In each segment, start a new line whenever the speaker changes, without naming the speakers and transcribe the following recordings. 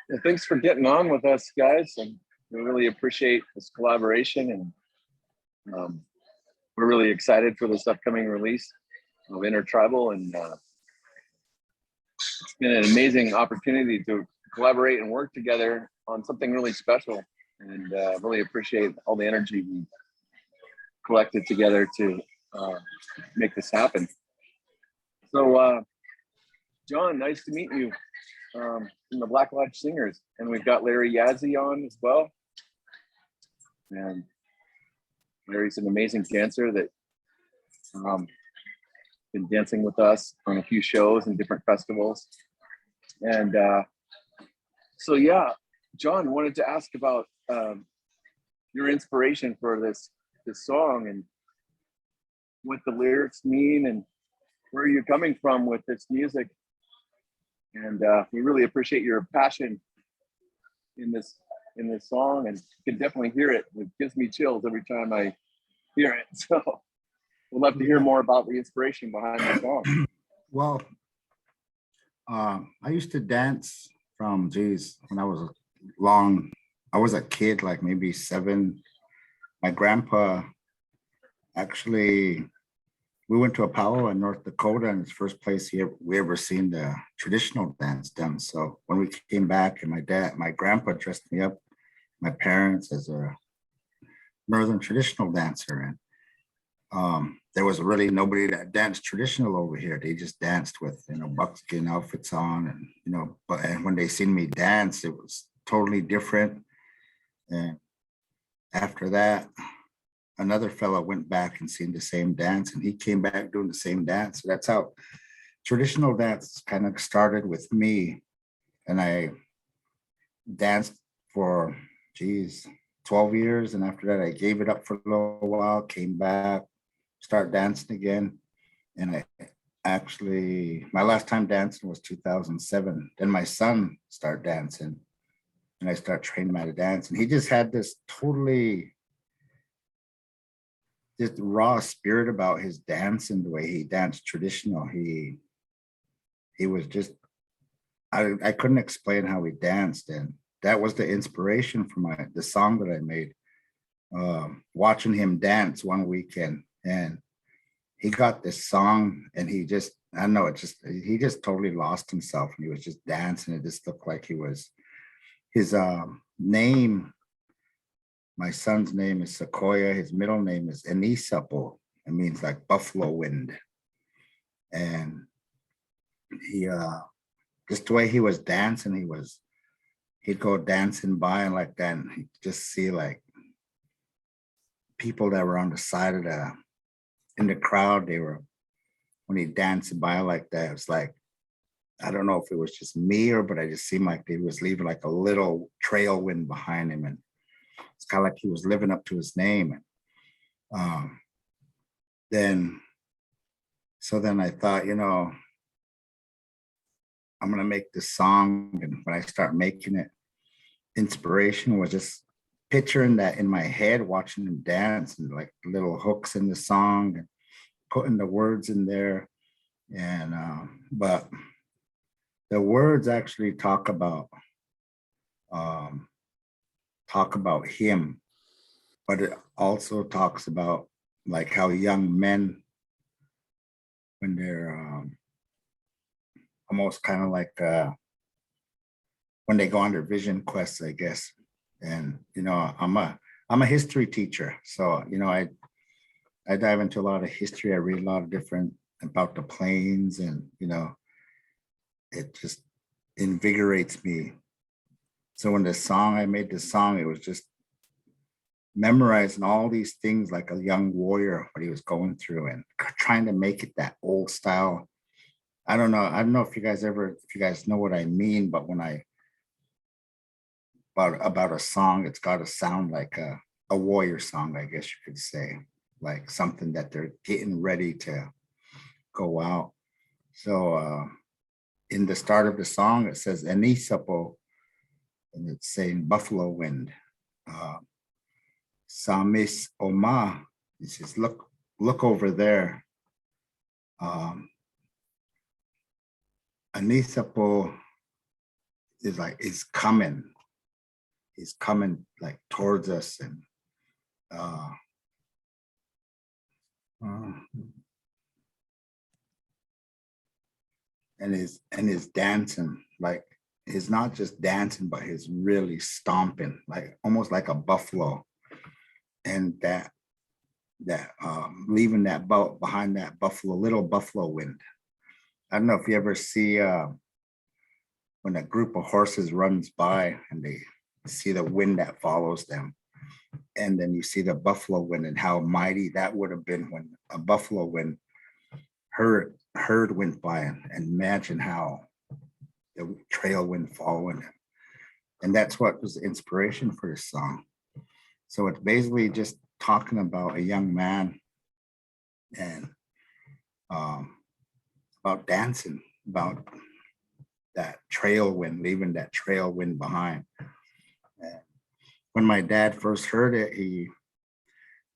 Well, thanks for getting on with us, guys, and we really appreciate this collaboration. And we're really excited for this upcoming release of Intertribal, and it's been an amazing opportunity to collaborate and work together on something really special. And really appreciate all the energy we collected together to make this happen. So, John, nice to meet you from the Black Lodge Singers, and we've got Larry Yazzie on as well. And Larry's an amazing dancer that been dancing with us on a few shows and different festivals. And so, yeah, John, wanted to ask about your inspiration for this song and what the lyrics mean and where you're coming from with this music. And we really appreciate your passion in this song, and you can definitely hear it. It gives me chills every time I hear it. So we'd love to hear more about the inspiration behind the song.
Well, I used to dance from, when I was a kid, like maybe 7. My grandpa actually, we went to a powwow in North Dakota, and it's the first place we ever seen the traditional dance done. So when we came back, and my grandpa dressed me up, my parents, as a Northern traditional dancer. And there was really nobody that danced traditional over here. They just danced with, buckskin outfits on, and, and when they seen me dance, it was totally different. And after that, another fellow went back and seen the same dance, and he came back doing the same dance. So that's how traditional dance kind of started with me. And I danced for 12 years. And after that, I gave it up for a little while, came back, started dancing again. And my last time dancing was 2007. Then my son started dancing, and I started training him how to dance. And he just had this raw spirit about his dance and the way he danced traditional. He was just, I couldn't explain how he danced. And that was the inspiration for the song that I made. Watching him dance one weekend, and he got this song, and he just totally lost himself, and he was just dancing. It just looked like his name. My son's name is Sequoia. His middle name is Enisapo. It means like buffalo wind. And he, just the way he was dancing, he'd go dancing by, and like that, and he'd just see like people that were on the side of in the crowd. When he danced by like that, it was like, I don't know if it was just me but I just seemed like he was leaving like a little trail wind behind him. And it's kind of like he was living up to his name. Then I thought, I'm going to make this song. And when I start making it, inspiration was just picturing that in my head, watching him dance, and like little hooks in the song, and putting the words in there. And, but the words actually talk about him, but it also talks about like how young men, when they're almost kind of like when they go on their vision quests, I guess. And I'm a history teacher, so I dive into a lot of history. I read a lot of different about the plains, and it just invigorates me. So when I made this song, it was just memorizing all these things like a young warrior, what he was going through, and trying to make it that old style. I don't know if you guys know what I mean, but when about a song, it's got to sound like a warrior song, I guess you could say, like something that they're getting ready to go out. So in the start of the song, it says Enisapo, and it's saying buffalo wind. Samis Oma, it says look over there. Enisapo is like is coming. He's coming like towards us, and uh, and is dancing, like he's not just dancing, but he's really stomping, like almost like a buffalo. And that leaving that boat behind that buffalo, little buffalo wind. I don't know if you ever see when a group of horses runs by and they see the wind that follows them. And then you see the buffalo wind and how mighty that would have been when a buffalo wind herd went by, and imagine how the trail wind following him. And that's what was the inspiration for this song. So it's basically just talking about a young man and about dancing, about that trail wind, leaving that trail wind behind. And when my dad first heard it, he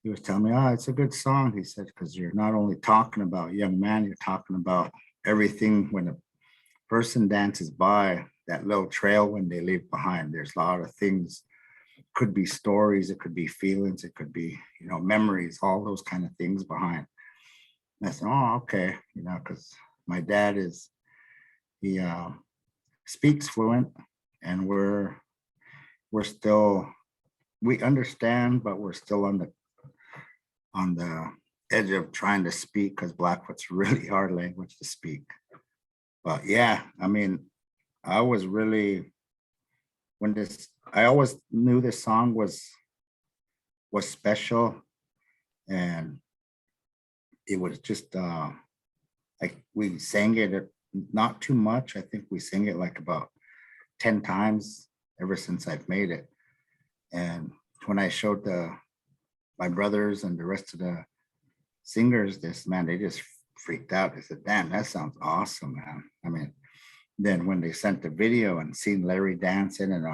was telling me, "Oh, it's a good song." He said, "Because you're not only talking about young man, you're talking about everything. When a person dances by, that little trail when they leave behind, there's a lot of things. Could be stories, it could be feelings, it could be, memories, all those kind of things behind." And I said, "Oh, okay," because my dad he speaks fluent, and we understand, but we're still on the edge of trying to speak, because Blackfoot's really hard language to speak. But yeah, I mean, I was really, I always knew this song was special, and it was just like we sang it not too much. I think we sang it like about 10 times ever since I've made it. And when I showed my brothers and the rest of the singers this, man, they just freaked out. They said, "Damn, that sounds awesome, man." I mean, then when they sent the video and seen Larry dancing, and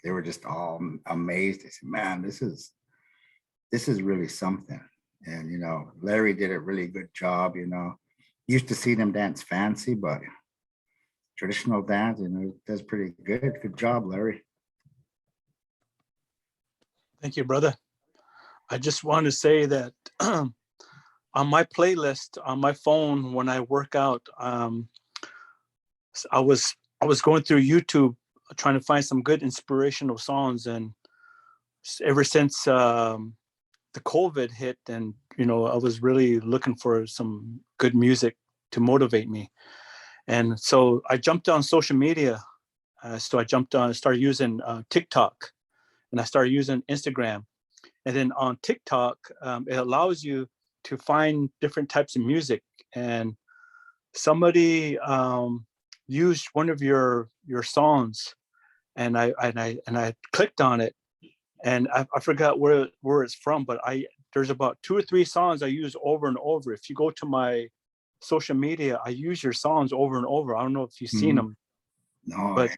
they were just all amazed. They said, "Man, this is really something." And Larry did a really good job. Used to see them dance fancy, but traditional dance, does pretty good. Good job, Larry.
Thank you, brother. I just want to say that on my playlist on my phone when I work out, I was going through YouTube trying to find some good inspirational songs, and ever since the COVID hit, and I was really looking for some good music to motivate me, and so I jumped on social media. So I started using TikTok, and I started using Instagram. And then on TikTok, it allows you to find different types of music. And somebody used one of your songs, and I clicked on it, and I forgot where it's from, but there's about 2 or 3 songs I use over and over. If you go to my social media, I use your songs over and over. I don't know if you've seen them.
No,
but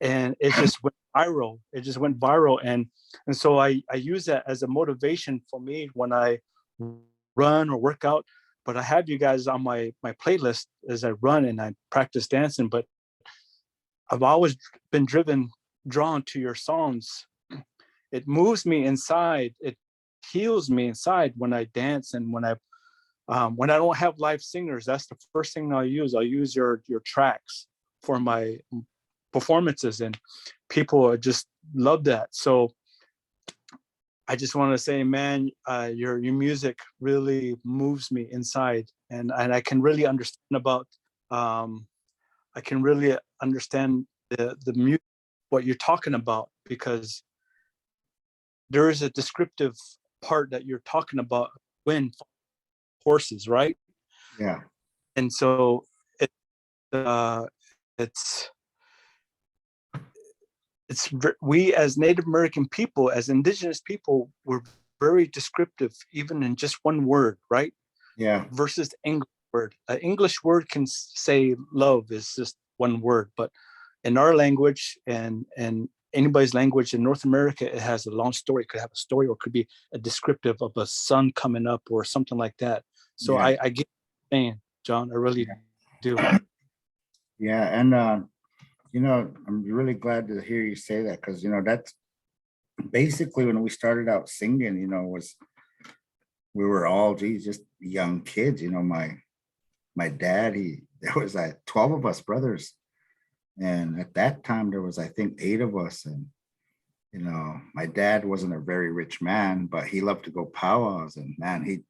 and it just went viral. It just went viral, and so I use that as a motivation for me when I run or work out. But I have you guys on my playlist as I run and I practice dancing. But I've always been drawn to your songs. It moves me inside. It heals me inside when I dance, and when I don't have live singers, that's the first thing I'll use. I'll use your tracks for my performances, and people just love that. So I just want to say, man, your music really moves me inside, and I can really understand about the music, what you're talking about, because there is a descriptive part that you're talking about when horses, right?
Yeah.
And so we as Native American people, as indigenous people, we're very descriptive, even in just one word, right?
Yeah.
Versus English word. An English word can say love is just one word, but in our language and anybody's language in North America, it has a long story. It could have a story, or it could be a descriptive of a sun coming up or something like that. So I get what you're saying, John. I really do.
Yeah, and You know, I'm really glad to hear you say that because, you know, that's basically when we started out singing, you know, was we were all, geez, just young kids. You know, my dad, there was like 12 of us brothers. And at that time, there was, I think, 8 of us. And, you know, my dad wasn't a very rich man, but he loved to go powwows. And man,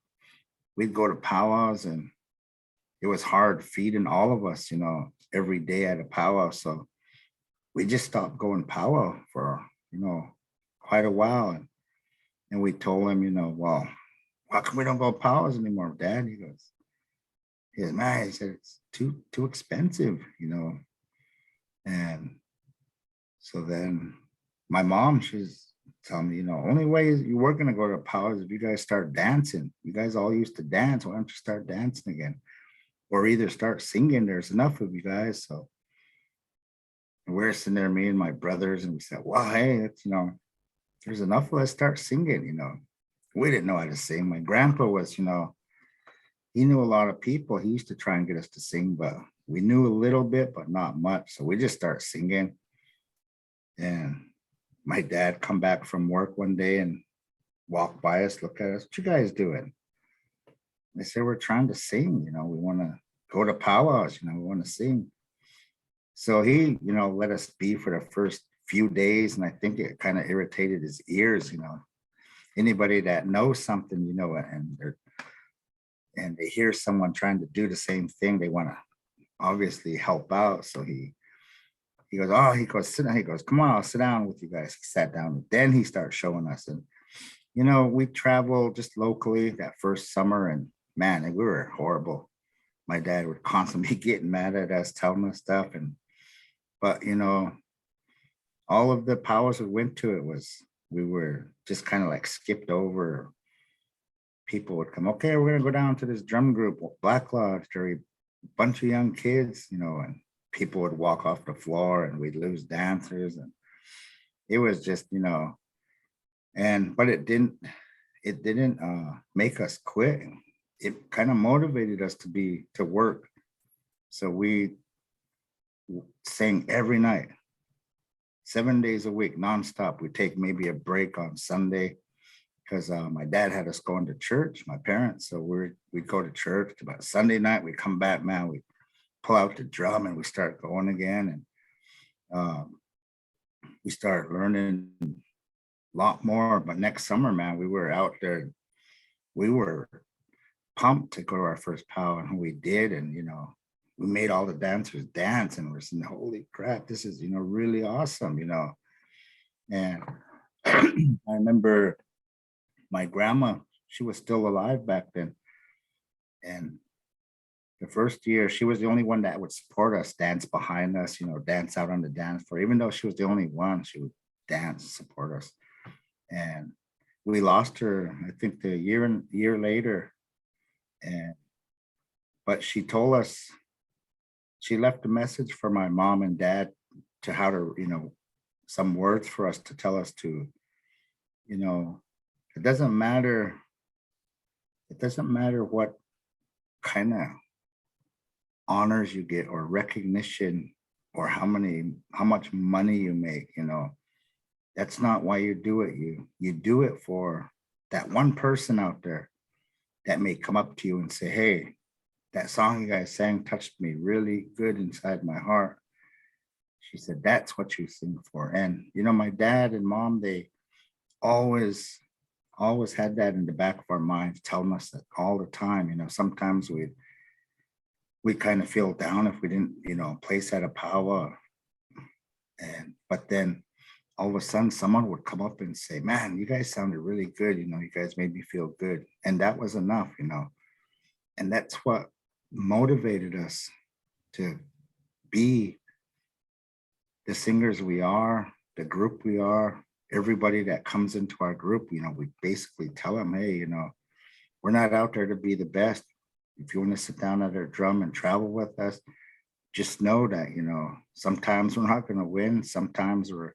we'd go to powwows and it was hard feeding all of us, you know, every day at a powwow. So we just stopped going powwow for, you know, quite a while. And we told him, you know, well, how come we don't go powwows anymore, Dad? He goes, man, he said, it's too expensive, you know. And so then my mom, she's telling me, you know, only way you were going to go to powwows is if you guys start dancing. You guys all used to dance. Why don't you start dancing again? Or either start singing. There's enough of you guys. So we're sitting there, me and my brothers, and we said, well, hey, it's, you know, there's enough of us, start singing, you know. We didn't know how to sing. My grandpa was, you know, he knew a lot of people. He used to try and get us to sing, but we knew a little bit, but not much. So we just started singing. And my dad come back from work one day and walk by us, look at us, what you guys doing? They said, we're trying to sing, you know, we want to go to powwows, you know, we want to sing. So he, you know, let us be for the first few days. And I think it kind of irritated his ears, you know. Anybody that knows something, you know, and they hear someone trying to do the same thing, they want to obviously help out. So he goes, sit down. He goes, come on, I'll sit down with you guys. He sat down. Then he started showing us. And, you know, we traveled just locally that first summer, and man, we were horrible. My dad would constantly be getting mad at us, telling us stuff. But, you know, all of the powers we went to, we were just kind of like skipped over. People would come, okay, we're going to go down to this drum group, Black Lodge, a bunch of young kids, you know, and people would walk off the floor and we'd lose dancers. And it was just, you know, but it didn't make us quit. It kind of motivated us to work. So we sang every night, 7 days a week, nonstop. We take maybe a break on Sunday because my dad had us going to church, my parents. So we'd go to church. About Sunday night, we come back, man, we pull out the drum and we start going again. And we started learning a lot more. But next summer, man, we were out there. We were pumped to go to our first powwow, and we did. And, you know, we made all the dancers dance, and we're saying, holy crap, this is, you know, really awesome, you know. And I remember my grandma, she was still alive back then. And the first year, she was the only one that would support us, dance behind us, you know, dance out on the dance floor. Even though she was the only one, she would dance, support us. And we lost her, I think, the year later. But she told us, she left a message for my mom and dad to how to, you know, some words for us to tell us to, you know, it doesn't matter what kind of honors you get or recognition or how much money you make, you know, that's not why you do it. You do it for that one person out there that may come up to you and say, hey, that song you guys sang touched me really good inside my heart. She said, that's what you sing for. And, you know, my dad and mom, they always had that in the back of our minds, telling us that all the time. You know, sometimes we kind of feel down if we didn't, you know, place at a powwow. But then all of a sudden someone would come up and say, man, you guys sounded really good. You know, you guys made me feel good. And that was enough, you know. And that's what motivated us to be the singers we are, the group we are. Everybody that comes into our group, you know, we basically tell them, hey, you know, we're not out there to be the best. If you want to sit down at our drum and travel with us, just know that, you know, sometimes we're not going to win. Sometimes we're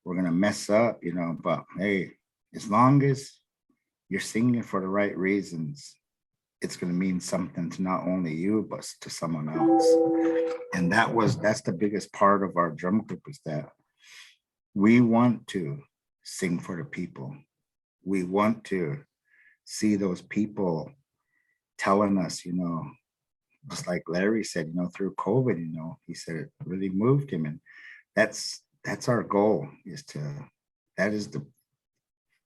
going to mess up, you know, but hey, as long as you're singing for the right reasons, it's going to mean something to not only you, but to someone else. And that's the biggest part of our drum group, is that we want to sing for the people. We want to see those people telling us, you know, just like Larry said, you know, through COVID, you know, he said it really moved him. And that's our goal, is to,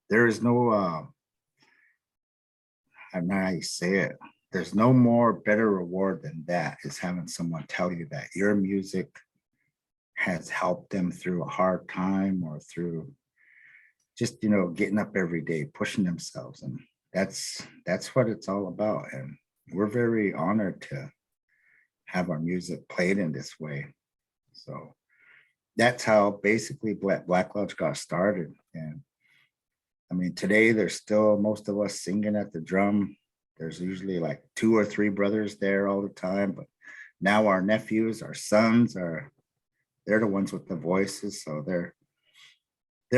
there is no, I don't know how you say it. There's no more better reward than that, is having someone tell you that your music has helped them through a hard time, or through just, you know, getting up every day, pushing themselves. And that's what it's all about. And we're very honored to have our music played in this way. So that's how basically Black Lodge got started. And I mean, today there's still most of us singing at the drum. There's usually like 2 or 3 brothers there all the time, but now our nephews, our sons they're the ones with the voices. So they're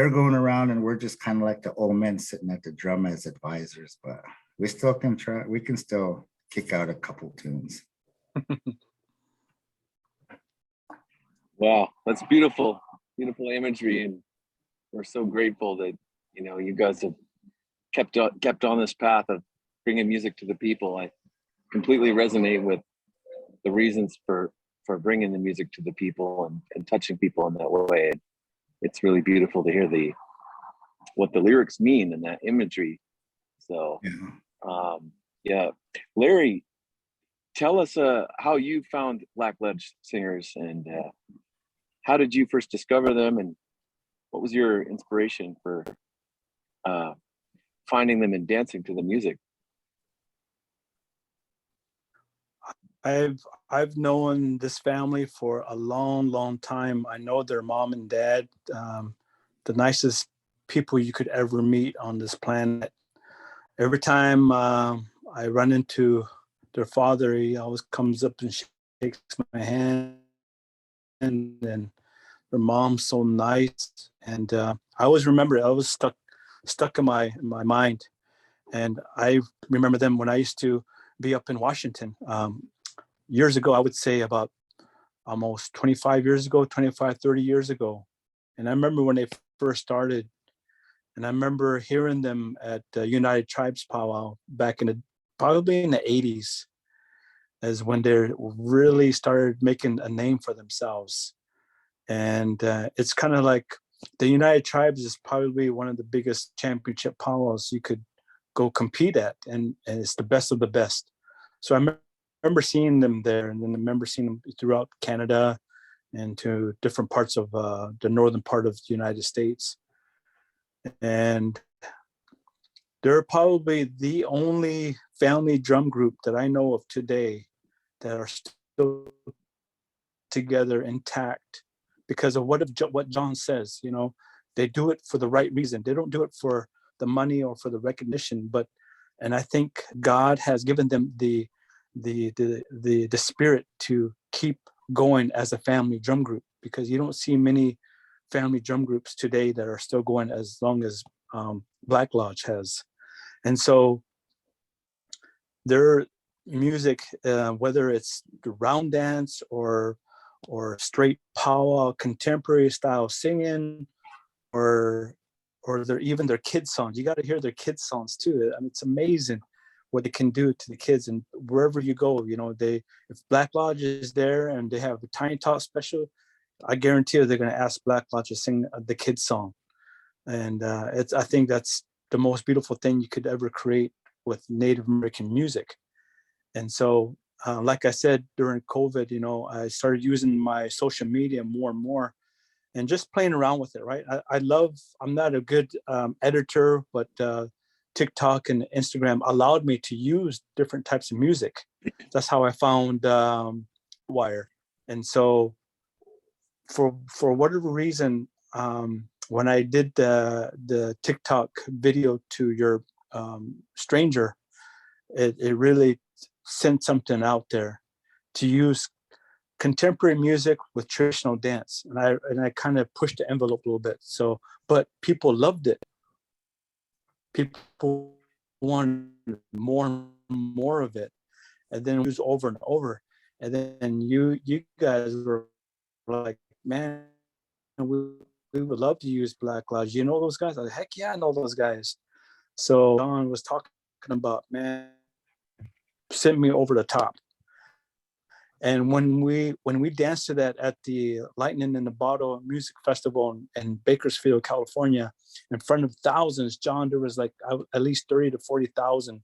going around, and we're just kind of like the old men sitting at the drum as advisors, but we still can try, we can still kick out a couple tunes.
Wow, that's beautiful, beautiful imagery, and we're so grateful that, you know, you guys have kept on this path of bringing music to the people. I completely resonate with the reasons for bringing the music to the people and touching people in that way. It's really beautiful to hear what the lyrics mean and that imagery. So, yeah, Larry, tell us how you found Black Lodge Singers, and how did you first discover them, and what was your inspiration for finding them and dancing to the music?
I've known this family for a long time. I know their mom and dad, the nicest people you could ever meet on this planet. Every time I run into their father, he always comes up and shakes my hand, and their mom's so nice. And I always remember it. I was stuck in my mind. And I remember them when I used to be up in Washington. Years ago, I would say about almost 25 years ago, 25, 30 years ago. And I remember when they first started, and I remember hearing them at United Tribes Powwow back probably in the 80s, as when they really started making a name for themselves. And it's kind of like the United Tribes is probably one of the biggest championship powwows you could go compete at, and it's the best of the best. So I remember seeing them there, and then I remember seeing them throughout Canada and to different parts of the northern part of the United States. And they're probably the only family drum group that I know of today that are still together intact because of what John says. You know, they do it for the right reason. They don't do it for the money or for the recognition, and I think God has given them the spirit to keep going as a family drum group, because you don't see many family drum groups today that are still going as long as Black Lodge has. And so their music, whether it's the round dance or straight powwow contemporary style singing, or even their kids songs, you got to hear their kids songs too. I mean, it's amazing what they can do to the kids. And wherever you go, you know, if Black Lodge is there and they have a Tiny Talk special, I guarantee you they're going to ask Black Lodge to sing the kids song. And I think that's the most beautiful thing you could ever create with Native American music. And so, like I said, during COVID, you know, I started using my social media more and more and just playing around with it, right? I'm not a good editor, but TikTok and Instagram allowed me to use different types of music. That's how I found Dirtwire. And so for whatever reason, when I did the TikTok video to your stranger, it really sent something out there to use contemporary music with traditional dance, and I kind of pushed the envelope a little bit. So, but people loved it. People wanted more and more of it, and then we use over and over. And then you guys were like, man, we would love to use Black Lodge. You know those guys? I was like, heck yeah, I know those guys. So Don was talking about, man, sent me over the top. And when we danced to that at the Lightning in the Bottle Music Festival in Bakersfield, California, in front of thousands, John, there was like at least 30 to 40,000.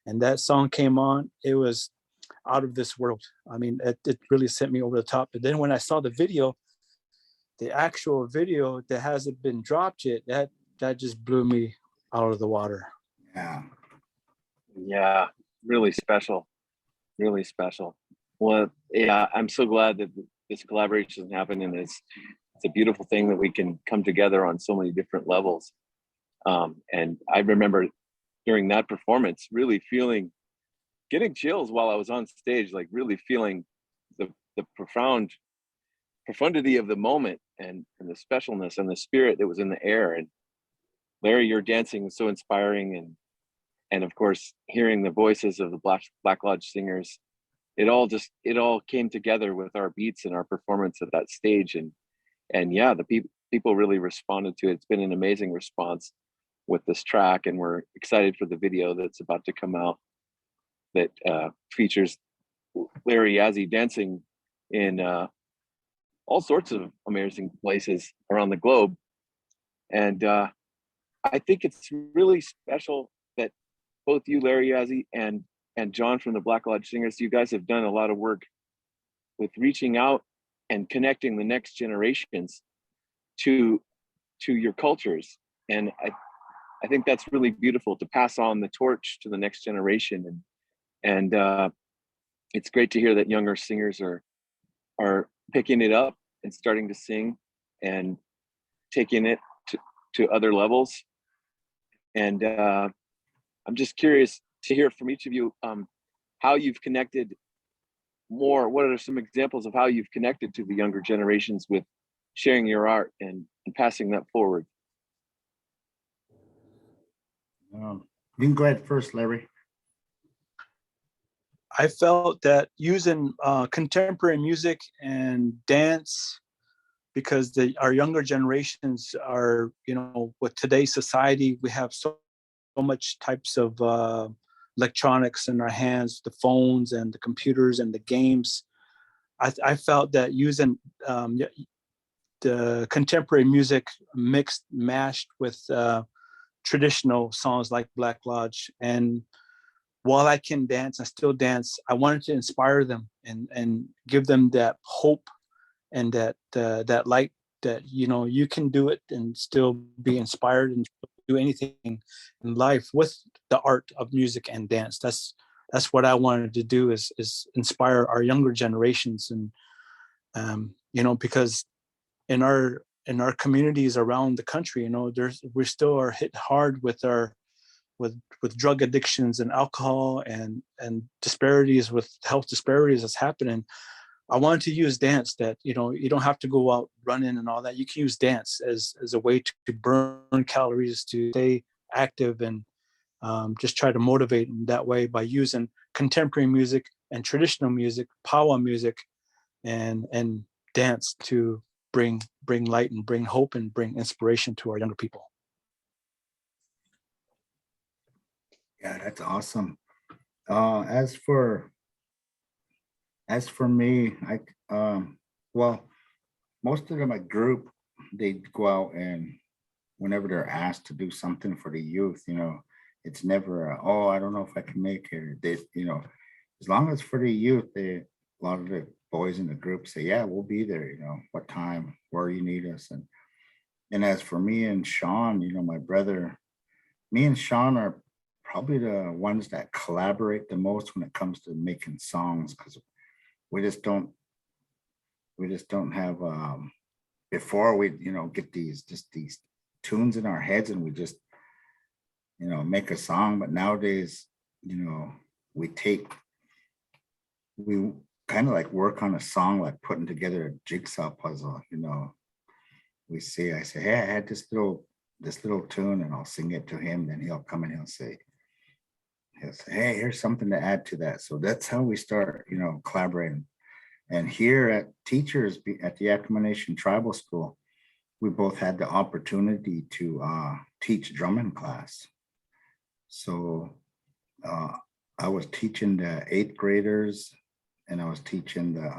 And that song came on, it was out of this world. I mean, it really sent me over the top. But then when I saw the video, the actual video that hasn't been dropped yet, that just blew me out of the water.
Yeah.
Yeah, really special. Really special. Well, yeah, I'm so glad that this collaboration happened, and it's a beautiful thing that we can come together on so many different levels. And I remember during that performance really getting chills while I was on stage, like really feeling the profundity of the moment and the specialness and the spirit that was in the air. And Larry, your dancing was so inspiring, and of course hearing the voices of the Black Lodge singers, it all came together with our beats and our performance at that stage. And yeah, the people really responded to it. It's been an amazing response with this track, and we're excited for the video that's about to come out that features Larry Yazzie dancing in all sorts of amazing places around the globe. And I think it's really special that both you, Larry Yazzie, and John from the Black Lodge Singers, you guys have done a lot of work with reaching out and connecting the next generations to your cultures. And I think that's really beautiful, to pass on the torch to the next generation. And it's great to hear that younger singers are picking it up and starting to sing and taking it to other levels. And I'm just curious to hear from each of you how you've connected more. What are some examples of how you've connected to the younger generations with sharing your art and passing that forward?
You can go ahead first, Larry.
I felt that using contemporary music and dance, because our younger generations are, with today's society, we have so much types of electronics in our hands, the phones and the computers and the games. I felt that using the contemporary music mashed with traditional songs like Black Lodge, and while I can dance, I still dance, I wanted to inspire them and give them that hope and that light that, you can do it and still be inspired and do anything in life with the art of music and dance. That's what I wanted to do, is inspire our younger generations. And because in our communities around the country, we still are hit hard with drug addictions and alcohol and disparities, with health disparities that's happening. I wanted to use dance that, you don't have to go out running and all that. You can use dance as a way to burn calories, to stay active, and just try to motivate in that way by using contemporary music and traditional music, power music, and dance to bring light and bring hope and bring inspiration to our younger people.
Yeah, that's awesome. As for me, well, most of my group, they go out, and whenever they're asked to do something for the youth, it's never, oh, I don't know if I can make it. They, as long as for the youth, a lot of the boys in the group say, yeah, we'll be there, what time, where you need us. And as for me and Sean, my brother, me and Sean are probably the ones that collaborate the most when it comes to making songs, because we just don't have before we get these tunes in our heads and we just make a song. But nowadays, we kind of like work on a song, like putting together a jigsaw puzzle. I say, hey, I had this little tune, and I'll sing it to him, then he'll come and he'll say, he'll say, hey, here's something to add to that. So that's how we start, you know, collaborating. And here at teachers at the Yakima Nation Tribal School, we both had the opportunity to teach drumming class. So I was teaching the 8th graders, and I was teaching the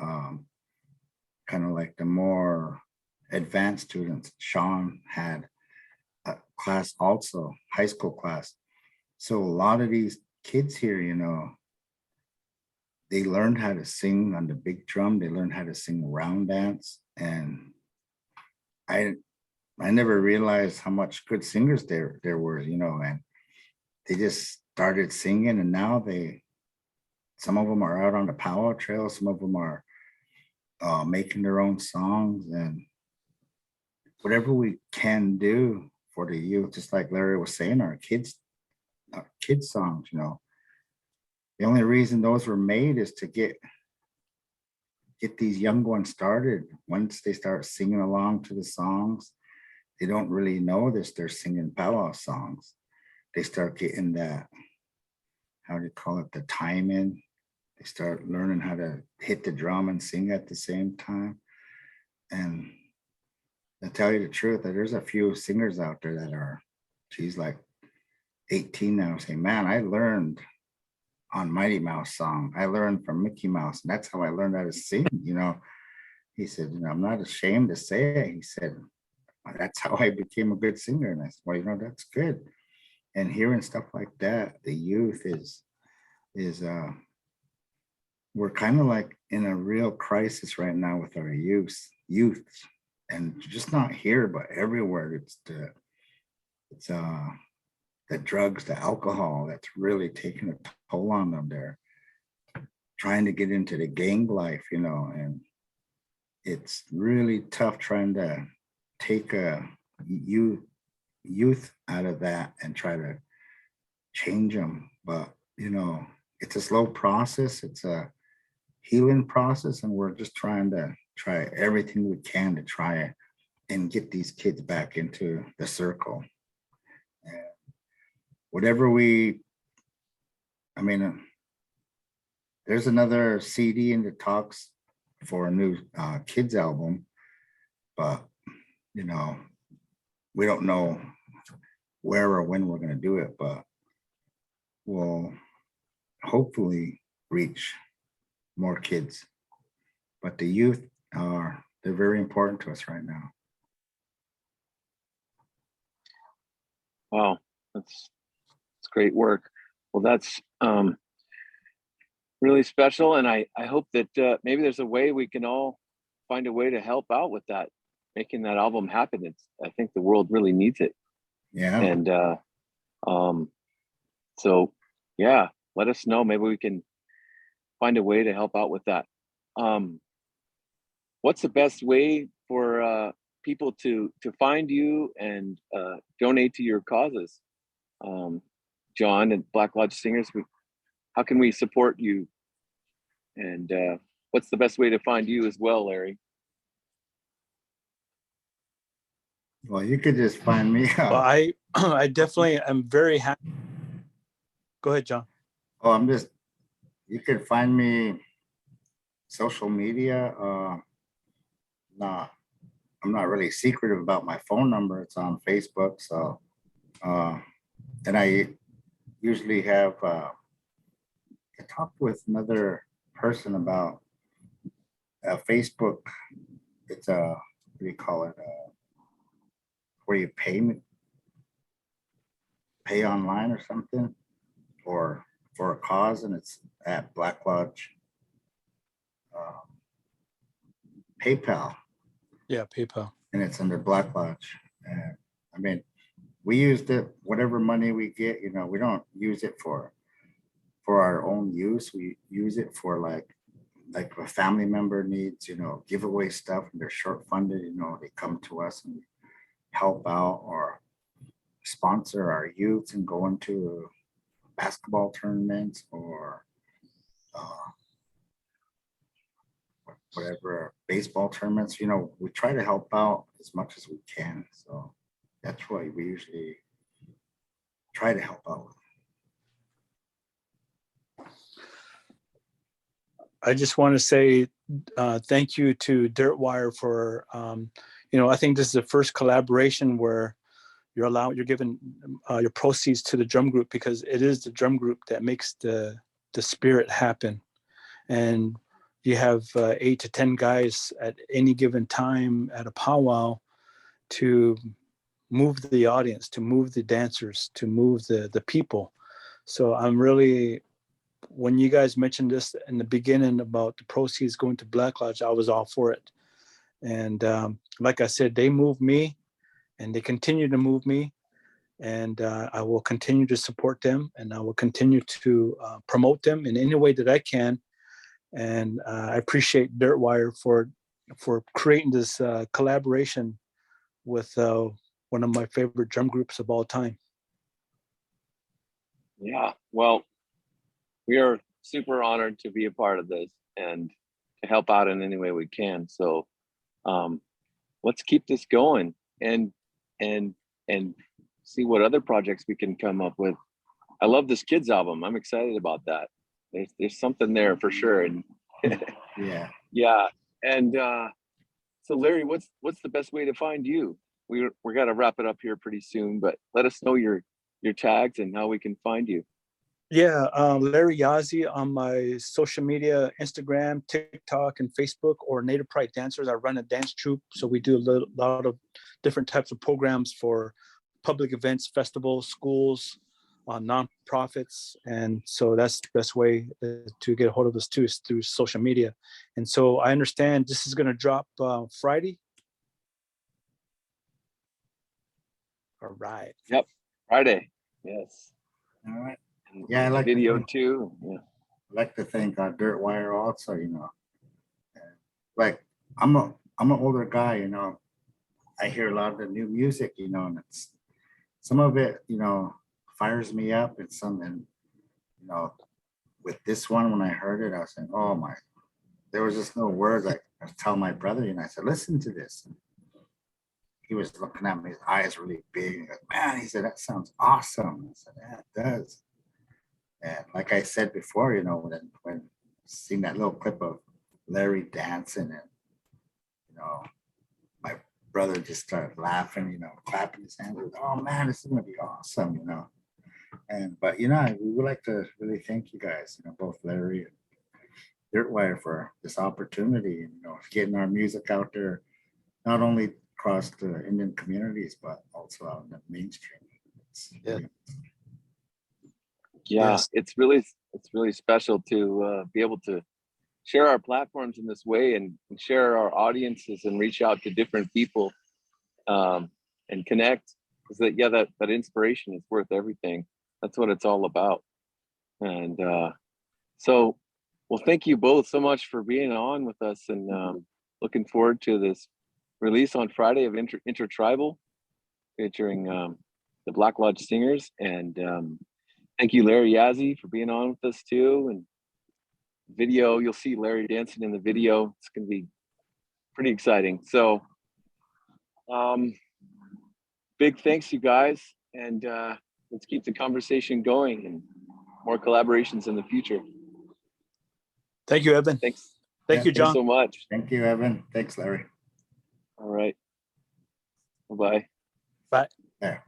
kind of like the more advanced students. Sean had a class also, high school class. So a lot of these kids here, you know, they learned how to sing on the big drum. They learned how to sing round dance. And I never realized how much good singers there were, you know, and they just started singing, and now some of them are out on the powwow trail, some of them are making their own songs, and whatever we can do for the youth, just like Larry was saying, our kids songs, you know, the only reason those were made is to get these young ones started. Once they start singing along to the songs, they don't really know this, they're singing powwow songs. They start getting that, how do you call it, the timing. They start learning how to hit the drum and sing at the same time. And to tell you the truth, that there's a few singers out there that are, she's like 18 now, saying, man, I learned on Mighty Mouse song. I learned from Mickey Mouse, and that's how I learned how to sing, you know. He said, you know, I'm not ashamed to say it. He said, that's how I became a good singer. And I said, well, you know, that's good. And hearing stuff like that, the youth is we're kind of like in a real crisis right now with our youth, and just not here, but everywhere. It's the drugs, the alcohol that's really taking a toll on them. They're trying to get into the gang life, you know, and it's really tough trying to take a youth out of that and try to change them. But, you know, it's a slow process. It's a healing process, and we're just trying everything we can to try and get these kids back into the circle. And whatever there's another CD in the talks for a new kids album, but, you know, we don't know where or when we're going to do it, but we'll hopefully reach more kids. But the youth they're very important to us right now.
Wow, that's great work. Well, that's really special, and I hope that maybe there's a way we can all find a way to help out with that, making that album happen. I think the world really needs it.
Yeah.
And so yeah, let us know. Maybe we can find a way to help out with that. What's the best way for people to find you and donate to your causes? John and Black Lodge Singers, how can we support you? And what's the best way to find you as well, Larry?
Well, you could just find me out.
Well, I definitely am very happy. Go ahead, John.
Oh, you could find me social media. I'm not really secretive about my phone number. It's on Facebook. So, and I usually have, I talked with another person about Facebook. It's what do you call it? Where you pay online or something, or for a cause, and it's at Black Lodge PayPal.
Yeah, PayPal.
And it's under Black Lodge. I mean, we used it, whatever money we get, you know, we don't use it for our own use. We use it for like a family member needs, you know, giveaway stuff, and they're short funded, you know, they come to us and help out or sponsor our youth and go into basketball tournaments or whatever, baseball tournaments. You know, we try to help out as much as we can. So that's why we usually try to help out.
I just want to say thank you to Dirtwire for, I think this is the first collaboration where you're giving your proceeds to the drum group, because it is the drum group that makes the spirit happen. And you have 8 to 10 guys at any given time at a powwow to move the audience, to move the dancers, to move the people. So I'm really, when you guys mentioned this in the beginning about the proceeds going to Black Lodge, I was all for it. And like I said, they moved me and they continue to move me. And I will continue to support them, and I will continue to promote them in any way that I can. And I appreciate Dirtwire for creating this collaboration with one of my favorite drum groups of all time.
Yeah, well, we are super honored to be a part of this and to help out in any way we can. So let's keep this going and see what other projects we can come up with. I love this kids album. I'm excited about that. There's something there for sure. And yeah. And so Larry, what's the best way to find you? We're gonna wrap it up here pretty soon, but let us know your tags and how we can find you.
Yeah, Larry Yazzie on my social media, Instagram, TikTok, and Facebook, or Native Pride Dancers. I run a dance troupe, so we do a lot of different types of programs for public events, festivals, schools, nonprofits, and so that's the best way to get a hold of us too, is through social media. And so I understand this is going to drop Friday. All right.
Yep, Friday. Yes.
All right.
And
Yeah, I like
video
to think,
too. Yeah.
I like to thank Dirtwire also. Like I'm an older guy. I hear a lot of the new music. And it's some of it. Fires me up. And with this one, when I heard it, I was saying, "Oh my!" There was just no words. I tell my brother, I said, "Listen to this." And he was looking at me, his eyes really big. Man, he said, "That sounds awesome." I said, "Yeah, it does." And like I said before, when seeing that little clip of Larry dancing, and my brother just started laughing, clapping his hands. Oh man, this is gonna be awesome, But we would like to really thank you guys, both Larry and Dirtwire, for this opportunity, and getting our music out there, not only across the Indian communities, but also out in the mainstream.
Yeah,
Yes.
it's really special to be able to share our platforms in this way and share our audiences and reach out to different people and connect. Because that inspiration is worth everything. That's what it's all about. And so, well, thank you both so much for being on with us, and looking forward to this release on Friday of Intertribal, featuring the Black Lodge Singers. And thank you, Larry Yazzie, for being on with us too. And video, you'll see Larry dancing in the video. It's going to be pretty exciting. So big thanks, you guys. And let's keep the conversation going and more collaborations in the future.
Thank you, Evan.
Thanks.
Thank you, John.
Thanks so much.
Thank you, Evan. Thanks, Larry.
All right. Bye-bye.
Bye.
Yeah.